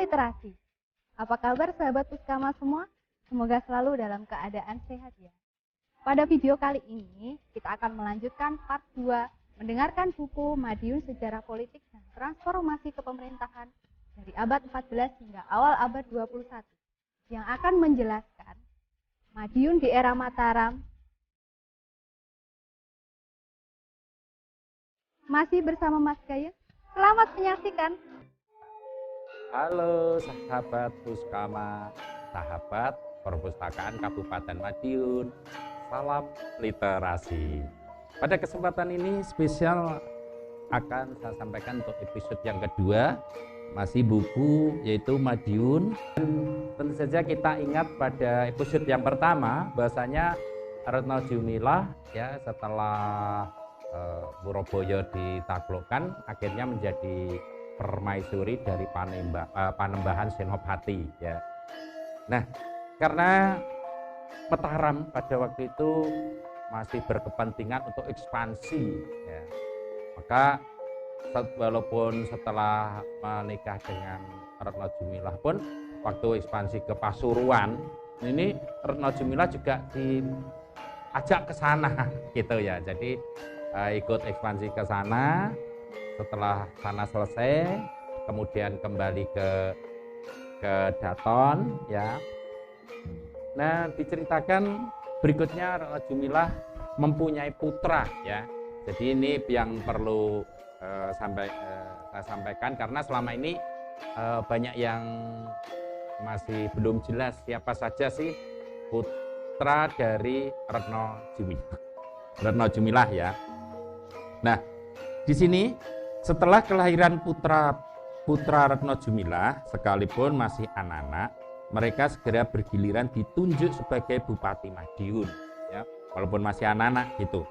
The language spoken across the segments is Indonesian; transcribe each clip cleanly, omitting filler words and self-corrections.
Literasi. Apa kabar sahabat Puskama semua? Semoga selalu dalam keadaan sehat ya. Pada video kali ini, kita akan melanjutkan part 2, mendengarkan buku Madiun Sejarah Politik dan Transformasi Kepemerintahan dari abad 14 hingga awal abad 21, yang akan menjelaskan Madiun di era Mataram. Masih bersama Mas Gayeng, selamat menyaksikan. Halo sahabat Puskama, sahabat Perpustakaan Kabupaten Madiun, salam literasi. Pada kesempatan ini spesial akan saya sampaikan untuk episode yang kedua, masih buku yaitu Madiun. Dan tentu saja kita ingat pada episode yang pertama bahwasanya Retno Jumilah ya setelah Boroboyo ditaklukkan akhirnya menjadi permaisuri dari Panembahan Senopati ya. Nah, karena Mataram pada waktu itu masih berkepentingan untuk ekspansi ya. Maka walaupun setelah menikah dengan Retno Jumilah pun waktu ekspansi ke Pasuruan ini Retno Jumilah juga diajak ke sana gitu ya. Jadi ikut ekspansi ke sana. Setelah sana selesai, kemudian kembali ke Daton ya. Nah, diceritakan berikutnya Retno Jumilah mempunyai putra ya. Jadi ini yang perlu saya sampaikan karena selama ini banyak yang masih belum jelas siapa saja sih putra dari Retno Jumilah ya. Nah, di sini setelah kelahiran putra Retno Jumilah, sekalipun masih anak-anak, mereka segera bergiliran ditunjuk sebagai Bupati Madiun, ya, walaupun masih anak-anak gitu.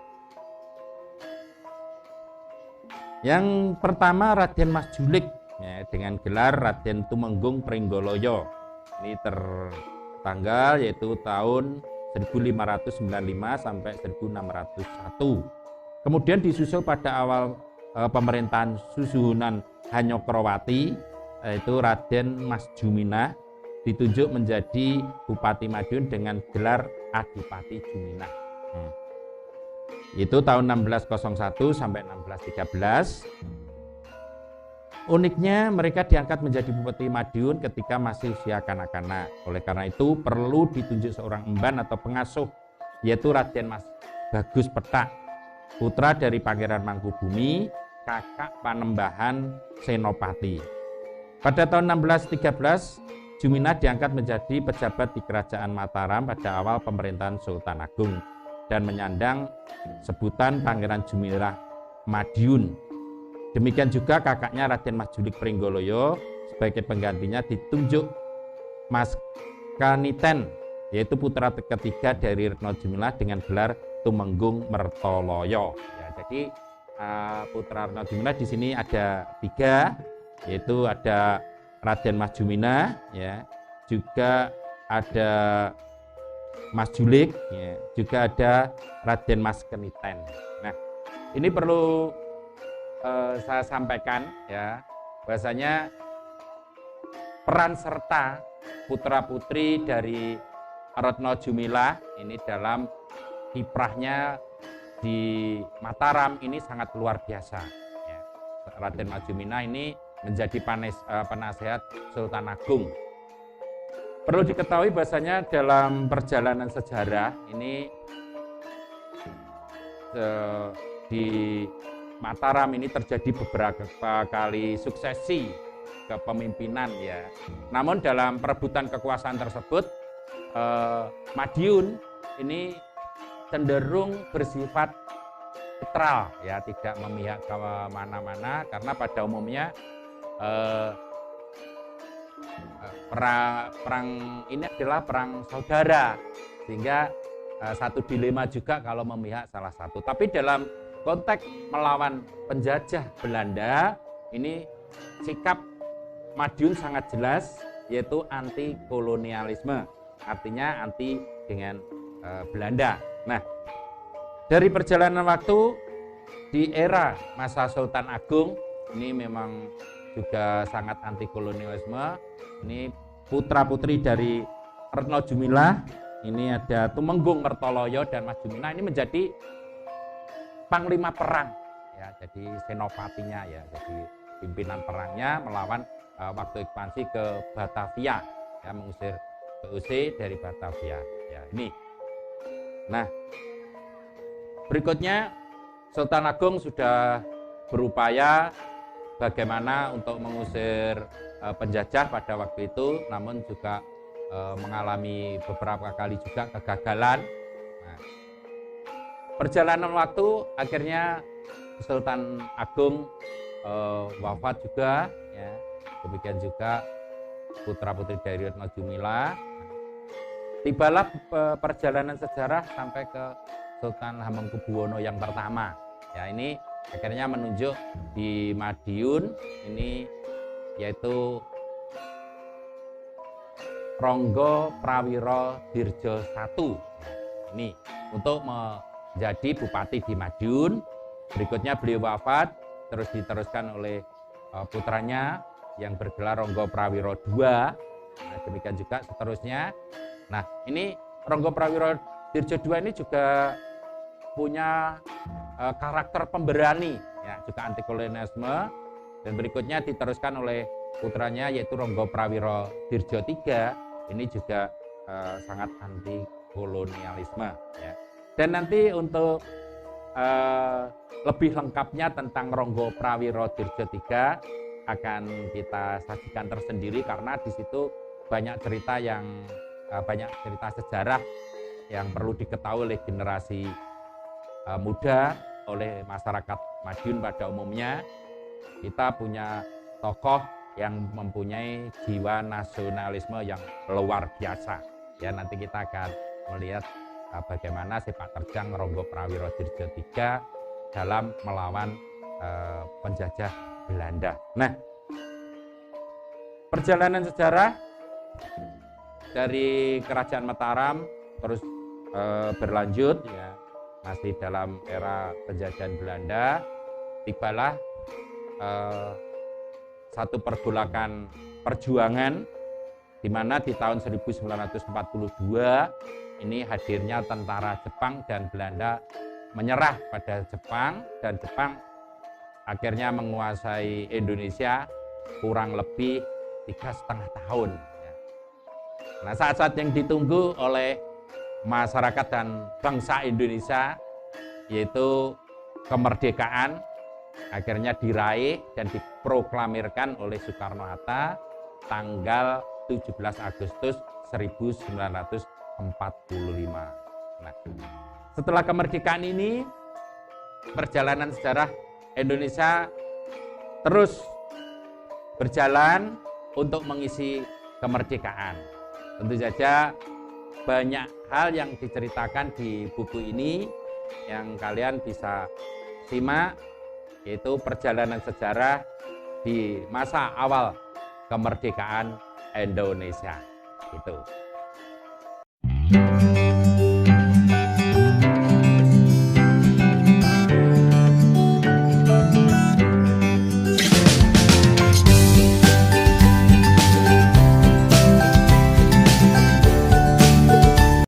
Yang pertama Raden Mas Julik, ya, dengan gelar Raden Tumenggung Pringgoloyo. Ini tertanggal yaitu tahun 1595 sampai 1601. Kemudian disusul pada awal pemerintahan Susuhunan Hanyokrowati, yaitu Raden Mas Juminah ditunjuk menjadi Bupati Madiun dengan gelar Adipati Juminah. Itu tahun 1601 sampai 1613. Uniknya mereka diangkat menjadi Bupati Madiun ketika masih usia kanak-kanak. Oleh karena itu perlu ditunjuk seorang emban atau pengasuh, yaitu Raden Mas Bagus Petak, putra dari Pangeran Mangkubumi, kakak Panembahan Senopati. Pada tahun 1613, Juminah diangkat menjadi pejabat di Kerajaan Mataram pada awal pemerintahan Sultan Agung dan menyandang sebutan Pangeran Jumilah Madiun. Demikian juga kakaknya Raden Mas Julik Pringgoloyo sebagai penggantinya ditunjuk Mas Kaniten, yaitu putra ketiga dari Retno Jumilah dengan gelar Tumenggung Mertoloyo. Ya, jadi putra Retno Jumilah di sini ada 3, yaitu ada Raden Mas Juminah, ya, juga ada Mas Julik, ya, juga ada Raden Mas Keniten. Nah, ini perlu saya sampaikan ya, bahwasanya peran serta putra putri dari Retno Jumilah ini dalam kiprahnya di Mataram ini sangat luar biasa ya. Raden Mas Juminah ini menjadi penasehat Sultan Agung. Perlu diketahui bahwasanya dalam perjalanan sejarah ini di Mataram ini terjadi beberapa kali suksesi kepemimpinan ya. Namun dalam perebutan kekuasaan tersebut Madiun ini cenderung bersifat netral ya, tidak memihak ke mana-mana karena pada umumnya perang ini adalah perang saudara, sehingga satu dilema juga kalau memihak salah satu. Tapi dalam konteks melawan penjajah Belanda ini sikap Madiun sangat jelas, yaitu anti kolonialisme, artinya anti dengan Belanda. Nah, dari perjalanan waktu di era masa Sultan Agung ini memang juga sangat anti kolonialisme. Ini putra-putri dari Retno Jumilah. Ini ada Tumenggung Mertoloyo dan Mas Jumilah, ini menjadi panglima perang ya, jadi senopatinya ya, jadi pimpinan perangnya melawan waktu ekspansi ke Batavia ya, mengusir VOC dari Batavia ya. Ini nah, berikutnya Sultan Agung sudah berupaya bagaimana untuk mengusir penjajah pada waktu itu, namun juga mengalami beberapa kali juga kegagalan. Nah, perjalanan waktu akhirnya Sultan Agung wafat juga ya. Demikian juga putra-putri dari Retno Jumilah. Tibalah perjalanan sejarah sampai ke Sultan Hamengkubuwono yang pertama. Ya, ini akhirnya menunjuk di Madiun ini yaitu Ronggo Prawiro Dirjo I. Ini untuk menjadi bupati di Madiun. Berikutnya beliau wafat, terus diteruskan oleh putranya yang bergelar Ronggo Prawiro II. Nah, demikian juga seterusnya. Nah, ini Ronggo Prawiro Dirjo II ini juga punya karakter pemberani, ya, juga anti kolonialisme. Dan berikutnya diteruskan oleh putranya yaitu Ronggo Prawiro Dirjo III. Ini juga sangat anti kolonialisme ya. Dan nanti untuk lebih lengkapnya tentang Ronggo Prawiro Dirjo III akan kita sajikan tersendiri, karena di situ banyak cerita sejarah yang perlu diketahui oleh generasi muda, oleh masyarakat Madiun pada umumnya. Kita punya tokoh yang mempunyai jiwa nasionalisme yang luar biasa. Ya, nanti kita akan melihat bagaimana sepak terjang Ronggo Prawiro Dirjo III dalam melawan penjajah Belanda. Nah, perjalanan sejarah dari Kerajaan Mataram terus berlanjut ya, masih dalam era penjajahan Belanda. Tibalah satu pergolakan perjuangan di mana di tahun 1942 ini hadirnya tentara Jepang dan Belanda menyerah pada Jepang, dan Jepang akhirnya menguasai Indonesia kurang lebih 3,5 tahun. Nah, saat-saat yang ditunggu oleh masyarakat dan bangsa Indonesia yaitu kemerdekaan akhirnya diraih dan diproklamirkan oleh Soekarno-Hatta tanggal 17 Agustus 1945. Nah, setelah kemerdekaan ini, perjalanan sejarah Indonesia terus berjalan untuk mengisi kemerdekaan. Tentu saja banyak hal yang diceritakan di buku ini yang kalian bisa simak, yaitu perjalanan sejarah di masa awal kemerdekaan Indonesia. Itu.